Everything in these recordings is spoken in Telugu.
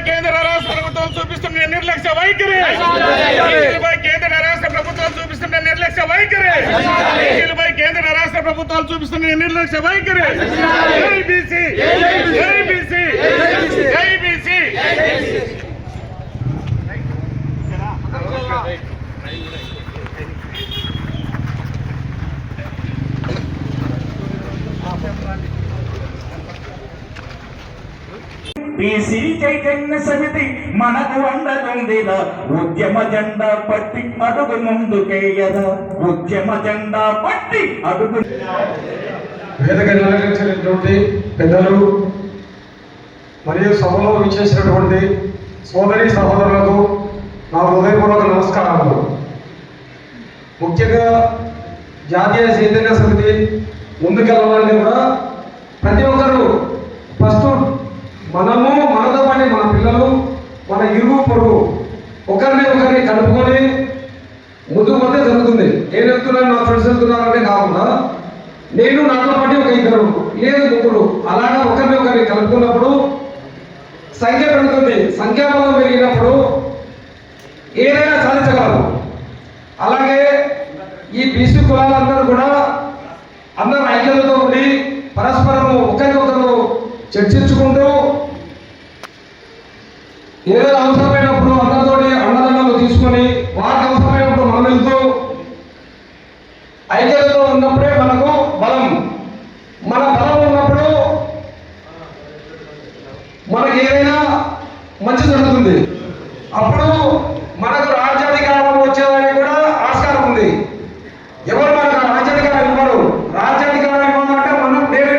కేంద్ర రాష్ట్ర ప్రభుత్వం చూపిస్తున్న నిర్లక్ష్య వైఖరి, కేంద్ర రాష్ట్ర ప్రభుత్వాలు చూపిస్తున్న నిర్లక్ష్య వైఖరి, కేంద్ర రాష్ట్ర ప్రభుత్వాలు చూపిస్తున్న నిర్లక్ష్య వైఖరి. ABC ABC ABC BC Chaitanya సమితి మనకు అండగుందిరా, ఉద్యమ జెండా పట్టి అడుగు ముందుకేయరా, ఉద్యమ జెండా పట్టి అడుగు. వేదికను అలంకరించినటువంటి పెద్దలు మరియు సభలో విచ్చేసినటువంటి సోదరి సహోదరులకు నా హృదయపూర్వక నమస్కారాలు. ముఖ్యంగా జాతీయ చైతన్య సమితి ముందుకెళ్ళాలని కూడా ప్రతి ఒక్కరూ ఫస్ట్ మనము మనతో పాటు మన పిల్లలు మన ఇరుగు పొరుగు ఒకరిని కలుపుకొని ముందుకు పోతే జరుగుతుంది. నేను వెళ్తున్నాను, నా ఫ్రెండ్స్ వెళ్తున్నారంటే కాకుండా నేను నాతో పాటు ఒక ఇద్దరు లేదు ముగ్గురు అలాగా ఒకరిని కలుపుకున్నప్పుడు సంఖ్య పెరుగుతుంది. సంఖ్యాబలం పెరిగినప్పుడు ఏదైనా సాధించగలరు. అలాగే ఈ బీసీ కులాలందరూ కూడా అందరూ ఐక్యతతో ఉండి పరస్పరము ఒకరికొకరు చర్చించుకుంటూ ఏదైనా అవసరమైనప్పుడు అందరితోటి అన్నదండలు తీసుకొని వారికి అవసరమైనప్పుడు మనం వెళ్తూ ఐక్యతతో ఉన్నప్పుడే మనకు బలం. మన బలం ఉన్నప్పుడు మనకి ఏదైనా మంచి జరుగుతుంది. అప్పుడు మనకు రాజ్యాధికారం వచ్చేదానికి కూడా ఆస్కారం ఉంది. ఎవరు మనకు రాజ్యాధికారం ఇవ్వరు. రాజ్యాధికారం ఇవ్వాలంటే మనం డేర్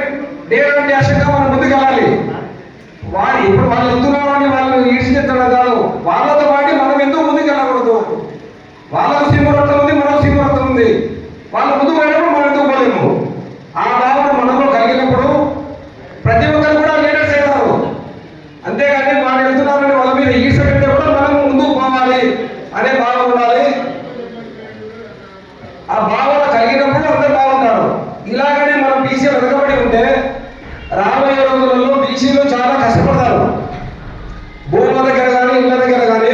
డాష్గా మనం ముందుకెళ్ళాలి. ఇప్పుడు వాళ్ళు వెళ్తున్నామని వాళ్ళు ఈడ్చినెత్తడం కాదు, వాళ్ళతో పాటు మనం ఎందుకు ముందుకెళ్ళకూడదు. వాళ్ళకు సింహరత్నం ఉంది, మనకు సింహరత్నం ఉంది. వాళ్ళు ముందుకు పోయినప్పుడు మనం ఎందుకు పోలేము. ఆ భావన మనలో కలిగినప్పుడు ప్రతి ఒక్కరు కూడా లీడర్స్ అవుతారు. అంతేగాని వాళ్ళు వెళ్తున్నారని వాళ్ళ మీద ఈడ్చ పెట్టే కూడా మనం ముందుకు పోవాలి అనే భావన ఉండాలి. ఆ భావన కలిగినప్పుడు అందరూ బాగుంటారు. ఇలాగనే మనం బీసీలు వెనకబడి ఉంటే రాబోయే రోజులలో బీసీలు చాలా కష్టపడతారు. భూముల దగ్గర కానీ ఇళ్ళ దగ్గర కానీ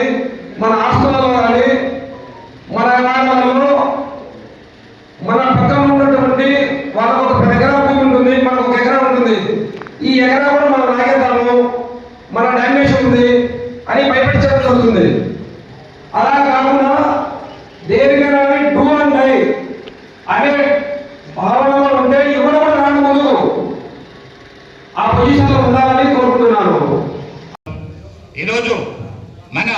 మన ఆస్తులలో కానీ మన వ్యవహారాలలో మన పక్కన ఉన్నటువంటి వాళ్ళకు ఒక 10 ఎకరాల భూమి ఉంటుంది, మనకు 1 ఎకరా ఉంటుంది. ఈ ఎకరా కూడా మనం లాగేద్దాము, మన డామేషన్ ఉంది అని భయపెట్టడం జరుగుతుంది. అలా కాకుండా దేనికైనా డూ అండ్ డై అనే భావనలో ఉంటే ఇవ్వడం కూడా రాను ముందు ఆ పొజిషన్లో ఉండాలని కోరుకుంటున్నాను. ఈరోజు మన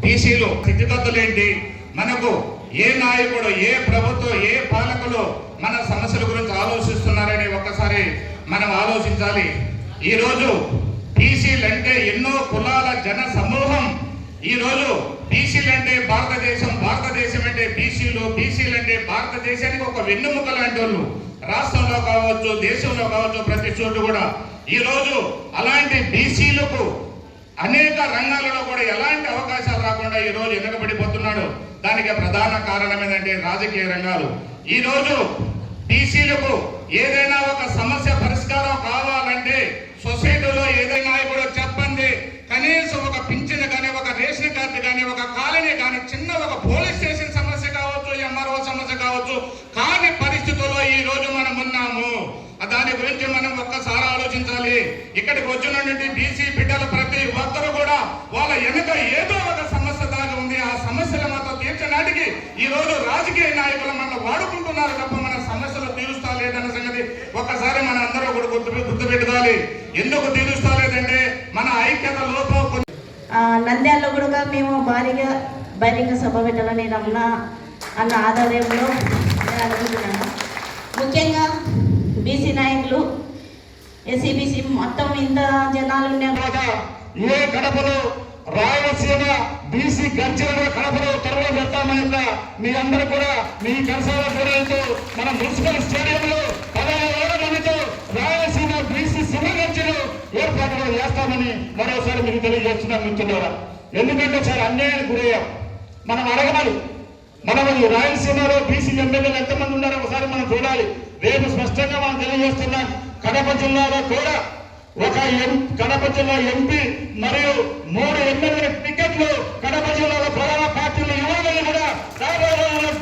బీసీలు స్థితిగతులు ఏంటి, మనకు ఏ నాయకుడు ఏ ప్రభుత్వం ఏ పాలకులు మన సమస్యల గురించి ఆలోచిస్తున్నారని ఒక్కసారి మనం ఆలోచించాలి. ఈరోజు బీసీలు అంటే ఎన్నో కులాల జన సమూహం. ఈరోజు బీసీలు అంటే భారతదేశం, భారతదేశం అంటే బీసీలు, బీసీలు అంటే భారతదేశానికి ఒక వెన్నుముక లాంటి వాళ్ళు. రాష్ట్రంలో కావచ్చు, దేశంలో కావచ్చు, ప్రతి చోటు కూడా ఈరోజు అలాంటి బీసీలకు అనేక రంగాలలో కూడా ఎలాంటి అవకాశాలు రాకుండా ఈరోజు వెనుకబడిపోతున్నాడు. దానికి ప్రధాన కారణం ఏంటంటే రాజకీయ రంగాలు. ఈరోజు బీసీలకు ఏదైనా ఒక సమస్య పరిష్కారం కావాలంటే సొసైటీలో ఏదైనా నాయకుడు చెప్పండి, కనీసం ఒక పింఛన్ కానీ, ఒక రేషన్ కార్డు కానీ, ఒక కాలనీ కానీ, చిన్న ఒక పోలీస్ స్టేషన్ సమస్య కావచ్చు, ఎంఆర్ఓ సమస్య కావచ్చు, కాని పరిస్థితుల్లో ఈ రోజు మనం ఉన్నాము. దాని గురించి మనం ఒక్కసారి ఆలోచించాలి. ఇక్కడికి వచ్చినటువంటి బీసీ బిడ్డలు ప్రతి ఒక్కరు కూడా వాళ్ళ వెనుక ఏదో ఒక సమస్య దాగి ఉంది. ఆ సమస్యలు మాత్రం తీర్చనాటికి ఈ రోజు రాజకీయ నాయకులు మనం వాడుకుంటున్నారు తప్ప మన సమస్యలు తీరుస్తా లేదన్న సంగతి ఒక్కసారి మన అందరూ కూడా గుర్తుపెట్టుకోవాలి. ఎందుకు తీరుస్తా లేదంటే మన ఐక్యత లోపం. నంద్యాలలో కూడా మేము బహిరంగ సభ పెట్టాలని అన్న ఆధ్వర్యంలో నేను అనుకుంటున్నాను. ముఖ్యంగా బీసీ నాయకులు ఎస్సీబీసీ మొత్తం ఇంత జనాలు ఏ గడపలో రాయలసీమ బీసీ గర్జనలో కడపలో త్వరలో పెడతామని మీ అందరూ కూడా మీ కరసాల మన మున్సిపల్ స్టేడియంలో 16,000 మందితో రాయలసీమ సభ చర్చలు ఏర్పాటు చేస్తామని మరోసారి మీకు తెలియజేస్తున్నాం మిత్రులారా. ఎందుకంటే చాలా అన్యాయానికి గురయ్యాం. మనం అడగాలి, మనం ఈ రాయలసీమలో బీసీ ఎమ్మెల్యేలు ఎంతమంది ఉన్నారో ఒకసారి మనం చూడాలి. రేపు స్పష్టంగా మనం తెలియజేస్తున్నాం, కడప జిల్లాలో కూడా కడప జిల్లా ఎంపీ మరియు 3 ఎమ్మెల్యే టికెట్లు కడప జిల్లాలో ప్రధాన పార్టీలు ఇవ్వాలని కూడా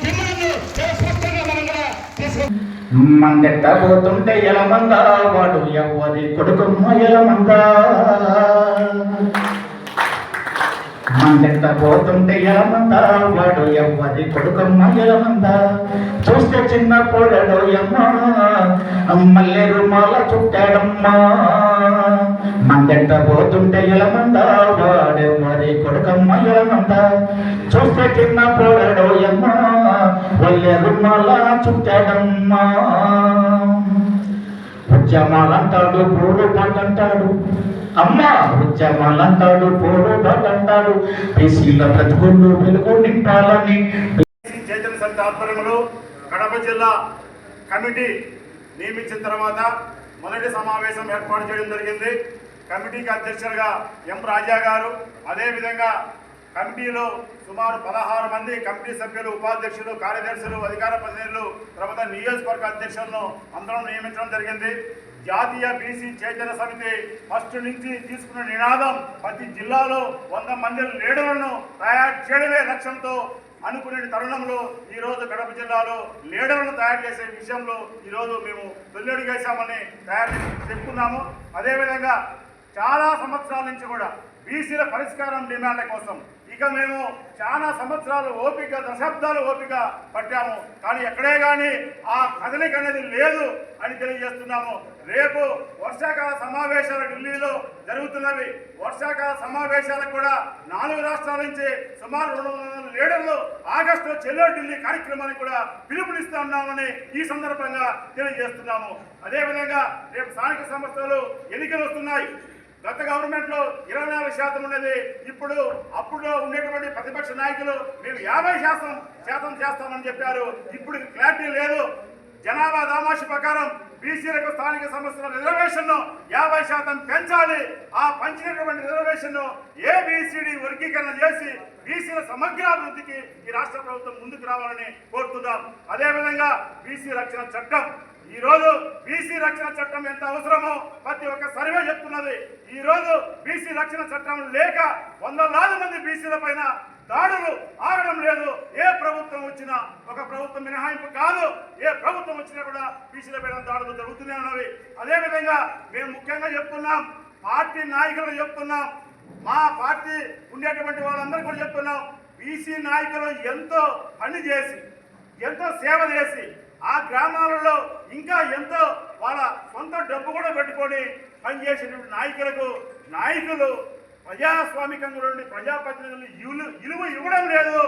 డిమాండ్ చాలా స్పష్టంగా మనం కూడా తీసుకుంటాం. మందెట్ట పోతుంటే ఎలమంద వాడు ఎవరి కొడుకుమ్మ ఎలమంద. మందెట్ట పోతుంటే ఎలమంద వాడు ఎవరి కొడుకుమ్మ ఎలమంద. చూస్తే చిన్న పోడాడు అమ్మా మల్లె రుమాల చుట్టాడమ్మా. మందెట్ట పోతుంటే ఎలమంద వాడెవరి కొడుకమ్మ ఎలమంద. చూస్తే చిన్న పోడాడు అమ్మా మల్లె రుమాల చుట్టాడమ్మా. ఉద్యమాలంటాడు పూడు పాటంటాడు అమ్మా, ఉద్యమాలంటాడు పూడు పాటంటాడు. బీసీల బ్రతుకుళ్ళు వెలుగు నింపాలని చైతన్య సమితి ఆధ్వర్యంలో కడప జిల్లా కమిటీ నియమించిన తర్వాత మొదటి సమావేశం ఏర్పాటు చేయడం జరిగింది. కమిటీకి అధ్యక్షులుగా ఎం రాజా గారు, అదేవిధంగా కమిటీలో సుమారు 16 మంది కమిటీ సభ్యులు, ఉపాధ్యక్షులు, కార్యదర్శులు, అధికార ప్రతినిధులు, తర్వాత నియోజకవర్గ అధ్యక్షులను అందరం నియమించడం జరిగింది. జాతీయ బీసీ చైతన్య సమితి ఫస్ట్ నుంచి తీసుకున్న నినాదం ప్రతి జిల్లాలో 100 మంది లీడర్లను తయారు చేయడమే లక్ష్యంతో అనుకునే తరుణంలో ఈరోజు కడప జిల్లాలో లీడర్లను తయారు చేసే విషయంలో ఈరోజు మేము తొలిడుగేశామని చెప్పుకున్నాము. అదేవిధంగా చాలా సంవత్సరాల నుంచి కూడా బీసీల పరిష్కారం డిమాండ్ల కోసం ఇక మేము చాలా సంవత్సరాలు ఓపిక, దశాబ్దాలు ఓపిక పట్టాము. కానీ ఎక్కడే కానీ ఆ కదలిక అనేది లేదు అని తెలియజేస్తున్నాము. రేపు వర్షాకాల సమావేశాలు ఢిల్లీలో జరుగుతున్నవి. వర్షాకాల సమావేశాలకు కూడా 4 రాష్ట్రాల నుంచి సుమారు 200 లీడర్లు ఆగస్టులో చెల్లో ఢిల్లీ కార్యక్రమానికి కూడా పిలుపునిస్తున్నామని ఈ సందర్భంగా తెలియజేస్తున్నాము. అదేవిధంగా రేపు స్థానిక సంస్థలు ఎన్నికలు వస్తున్నాయి. గత గవర్నమెంట్లో 24% ఉన్నది. అప్పుడు ఉండేటువంటి ప్రతిపక్ష నాయకులు మేము 50% చేస్తామని చెప్పారు. ఇప్పుడు క్లారిటీ లేదు. జనాభా దామాషి ప్రకారం బీసీలకు స్థానిక సంస్థల రిజర్వేషన్ 50% పెంచాలి. ఆ పంచినటువంటి రిజర్వేషన్ ఏబిసిడి వర్గీకరణ చేసి బీసీల సమగ్రాభివృద్ధికి ఈ రాష్ట్ర ప్రభుత్వం ముందుకు రావాలని కోరుతున్నాం. అదేవిధంగా బీసీ రక్షణ చట్టం, ఈరోజు బీసీ రక్షణ చట్టం ఎంత అవసరమో ప్రతి ఒక్క సర్వే చెప్తున్నది. ఈరోజు బీసీ రక్షణ చట్టం లేక 100,000 మంది బీసీల పైన దాడులు ఆగడం లేదు. ఏ ప్రభుత్వం వచ్చినా, ఒక ప్రభుత్వం మినహాయింపు కాదు, ఏ ప్రభుత్వం వచ్చినా కూడా బీసీల పైన దాడులు జరుగుతూనే ఉన్నవి. అదేవిధంగా మేము ముఖ్యంగా చెప్తున్నాం, పార్టీ నాయకులు చెప్తున్నాం, మా పార్టీ ఉండేటువంటి వాళ్ళందరూ కూడా చెప్తున్నాం, బీసీ నాయకులు ఎంతో పని చేసి, ఎంతో సేవ చేసి, ఆ గ్రామాలలో ఇంకా ఎంతో వాళ్ళ సొంత డబ్బు కూడా పెట్టుకొని పనిచేసేటువంటి నాయకులు ప్రజాస్వామికంగా ఉండి ప్రజాప్రతినిధులు ఇలువ ఇవ్వడం లేదు.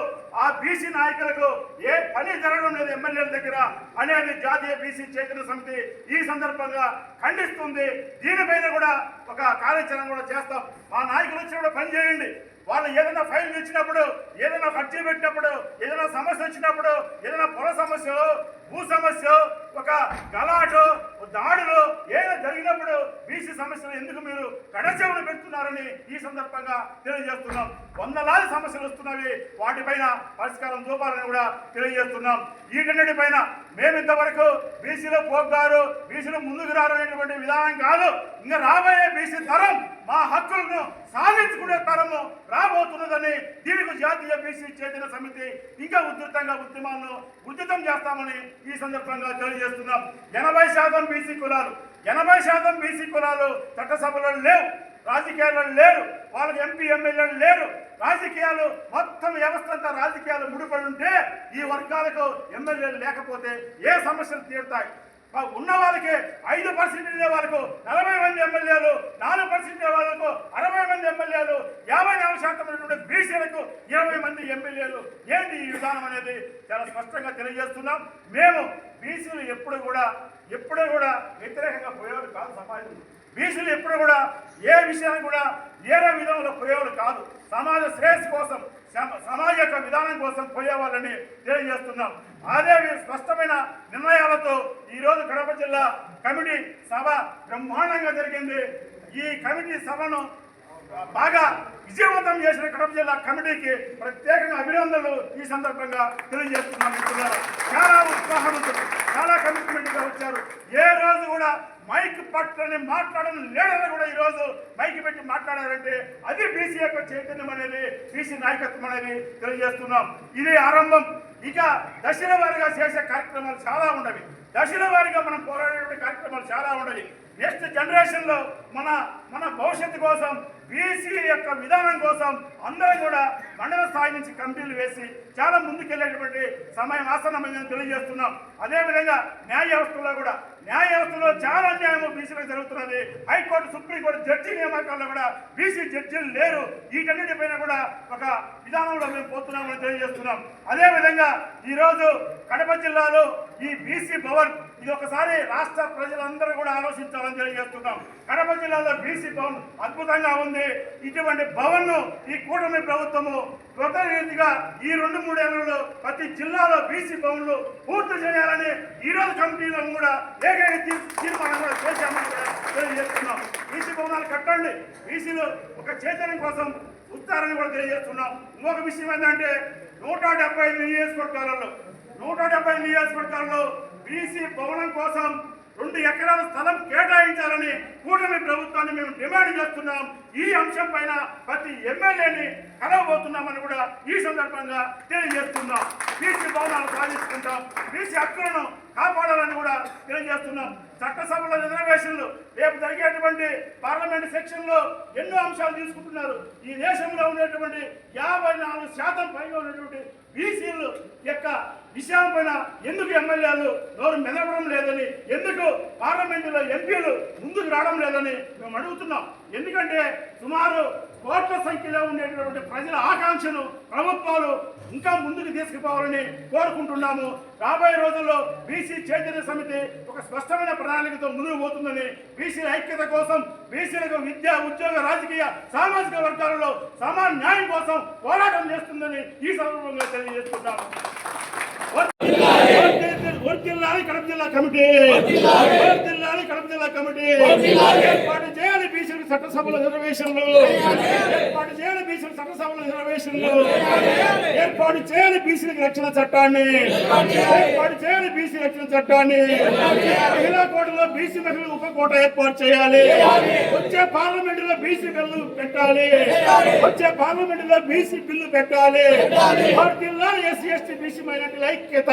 ఆ బీసీ నాయకులకు ఏ పని జరగడం లేదు ఎమ్మెల్యేల దగ్గర అనేది జాతీయ బీసీ చైతన్య సమితి ఈ సందర్భంగా ఖండిస్తుంది. దీనిపైన కూడా ఒక కార్యాచరణ కూడా చేస్తాం. మా నాయకులు వచ్చినప్పుడు పని చేయండి. వాళ్ళు ఏదైనా ఫైల్ ఇచ్చినప్పుడు, ఏదైనా అర్జీ పెట్టినప్పుడు, ఏదైనా సమస్య వచ్చినప్పుడు, ఏదైనా పొల సమస్య, భూ సమస్య, ఒక గలాటో దాడులు ఏదైనా జరిగినప్పుడు బీసీ సమస్యలు ఎందుకు మీరు కడచెవులు పెడుతున్నారని ఈ సందర్భంగా తెలియజేస్తున్నాం. 100,000 సమస్యలు వస్తున్నవి, వాటిపైన పరిష్కారం చూపాలని కూడా తెలియజేస్తున్నాం. వీటన్నిటిపైన మేము ఇంతవరకు బీసీలో పోగ్గారు, బీసీలో ముందుకు రారు అనేటువంటి విధానం కాదు. ఇంకా రాబోయే బీసీ తరం మా హక్కులను సాధించుకునే తరము రాబోతున్నదని, దీనికి జాతీయ బీసీ చైతన్య సమితి ఇంకా ఉద్యమాలను ఉధృతం చేస్తామని ఈ సందర్భంగా తెలియజేస్తున్నాం. 80% బీసీ కులాలు, 80% బీసీ కులాలు చట్టసభలో లేవు, రాజకీయాల్లో లేరు, వాళ్ళకి ఎంపీ ఎమ్మెల్యేలు లేరు. రాజకీయాలు మొత్తం వ్యవస్థ అంతా రాజకీయాలు ముడిపడి ఉంటే ఈ వర్గాలకు ఎమ్మెల్యేలు లేకపోతే ఏ సమస్యలు తీరుతాయి? ఉన్న వాళ్ళకి 5% ఉండే వాళ్ళకు 40 మంది ఎమ్మెల్యేలు, 4% వాళ్ళకు 60 మంది ఎమ్మెల్యేలు, 54% ఉన్నటువంటి బీసీలకు 20 మంది ఎమ్మెల్యేలు. ఏంటి ఈ విధానం అనేది చాలా స్పష్టంగా తెలియజేస్తున్నాం. మేము బీసీలు ఎప్పుడు కూడా ఎప్పుడూ కూడా వ్యతిరేకంగా పోయేవాళ్ళు కాదు సమాజం. బీసీలు ఎప్పుడు కూడా ఏ విషయాన్ని కూడా ఏరే విధంలో పోయేవాళ్ళు కాదు. సమాజ శ్రేయస్సు కోసం, సమాజ యొక్క విధానం కోసం పోయేవాళ్ళని తెలియజేస్తున్నాం. అదే స్పష్టమైన నిర్ణయాలతో ఈరోజు కడప జిల్లా కమిటీ సభ బ్రహ్మాండంగా జరిగింది. ఈ కమిటీ సభను బాగా విజయవంతం చేసిన కడప జిల్లా కమిటీకి ప్రత్యేకంగా అభినందనలు ఈ సందర్భంగా తెలియజేస్తున్నాం. మిత్రులారా, చాలా ఉత్సాహవంతులు, చాలా కమిట్మెంట్గా వచ్చారు. ఏ రోజు కూడా మైక్ పట్టని మాట్లాడని లీడర్లు కూడా ఈరోజు మైక్ పెట్టి మాట్లాడారంటే అది బీసీ యొక్క చైతన్యం అనేది, బీసీ నాయకత్వం అనేది తెలియజేస్తున్నాం. ఇది ఆరంభం. ఇక దశల వారీగా చేసే కార్యక్రమాలు చాలా ఉండవి. దశల వారీగా మనం పోరాడే కార్యక్రమాలు చాలా ఉండవి. నెక్స్ట్ జనరేషన్లో మన భవిష్యత్తు కోసం, బీసీ యొక్క విధానం కోసం అందరం కూడా మండల స్థాయి నుంచి కమిటీలు వేసి చాలా ముందుకెళ్ళేటువంటి సమయం ఆసన్నమైందని తెలియజేస్తున్నాం. అదేవిధంగా న్యాయ వ్యవస్థలో చాలా అన్యాయం బీసీలకు జరుగుతున్నది. హైకోర్టు, సుప్రీంకోర్టు జడ్జి నియామకాల్లో కూడా బీసీ జడ్జీలు లేరు. వీటన్నిటిపైన కూడా ఒక విధానంలో మేము పోతున్నామని తెలియజేస్తున్నాం. అదేవిధంగా ఈరోజు కడప జిల్లాలో ఈ బీసీ భవన్, ఇది ఒకసారి రాష్ట్ర ప్రజలందరూ కూడా ఆలోచించాలని తెలియజేస్తున్నాం. కడప జిల్లాలో బీసీ భవన్ అద్భుతంగా ఉంది. ఇటువంటి భవన్ను ఈ కూటమి ప్రభుత్వము కొత్త రీతిగా ఈ 2-3 ఏళ్లలో ప్రతి జిల్లాలో బీసీ భవన్లు పూర్తి చేయాలని ఈరోజు కమిటీలను కూడా ఏకైక తీర్మానం కూడా చేశామని కూడా తెలియజేస్తున్నాం. బీసీ భవనాలు కట్టండి. బీసీలు ఒక చైతన్యం కోసం ఉత్సాహాన్ని కూడా తెలియజేస్తున్నాం. ఇంకొక విషయం ఏంటంటే 175 నియోజకవర్గాల్లో బీసీ భవనం కోసం 2 ఎకరాల స్థలం కేటాయించాలని కూటమి ప్రభుత్వాన్ని మేము డిమాండ్ చేస్తున్నాం. ఈ అంశం పైన ప్రతి ఎమ్మెల్యేని కలవబోతున్నామని కూడా ఈ సందర్భంగా తెలియజేస్తున్నాం. బీసీ భవనాలు సాధించుకుంటాం, బీసీ హక్కులను కాపాడాలని కూడా తెలియజేస్తున్నాం. చట్టసభల రిజర్వేషన్లు రేపు జరిగేటువంటి పార్లమెంట్ సెక్షన్లో ఎన్నో అంశాలు తీసుకుంటున్నారు. ఈ దేశంలో ఉన్నటువంటి 54% పైగా ఉన్నటువంటి బీసీలు యొక్క విషయం పైన ఎందుకు ఎమ్మెల్యేలు నోరు మెదపడం లేదని, ఎందుకు పార్లమెంటులో ఎంపీలు ముందుకు రావడం లేదని మేము అడుగుతున్నాం. ఎందుకంటే సుమారు కోట్ల సంఖ్యలో ఉండేటటువంటి ప్రజల ఆకాంక్షను ప్రభుత్వాలు ఇంకా ముందుకు తీసుకుపోవాలని కోరుకుంటున్నాము. రాబోయే రోజుల్లో బీసీ చైతన్య సమితి ఒక స్పష్టమైన ప్రణాళికతో ముందుకు పోతుందని, బీసీల ఐక్యత కోసం, బీసీలకు విద్య, ఉద్యోగ, రాజకీయ, సామాజిక వర్గాలలో సమాన న్యాయం కోసం పోరాటం చేస్తుందని ఈ సందర్భంగా తెలియజేస్తున్నాము. కడప జిల్లా కమిటీ ఏర్పాటు చేయాలి బీసీలకు చట్టసభల రిజర్వేషన్లు, ఏర్పాటు చేయాలి బీసీలకు రక్షణ చట్టాన్ని, మహిళా కోటలో బీసీ మహిళలు ఉప కోట ఏర్పాటు చేయాలి. వచ్చే పార్లమెంటులో బీసీ బిల్లు పెట్టాలి. ఎస్సీ ఎస్టీ బీసీ మైనార్టీల ఐక్యత.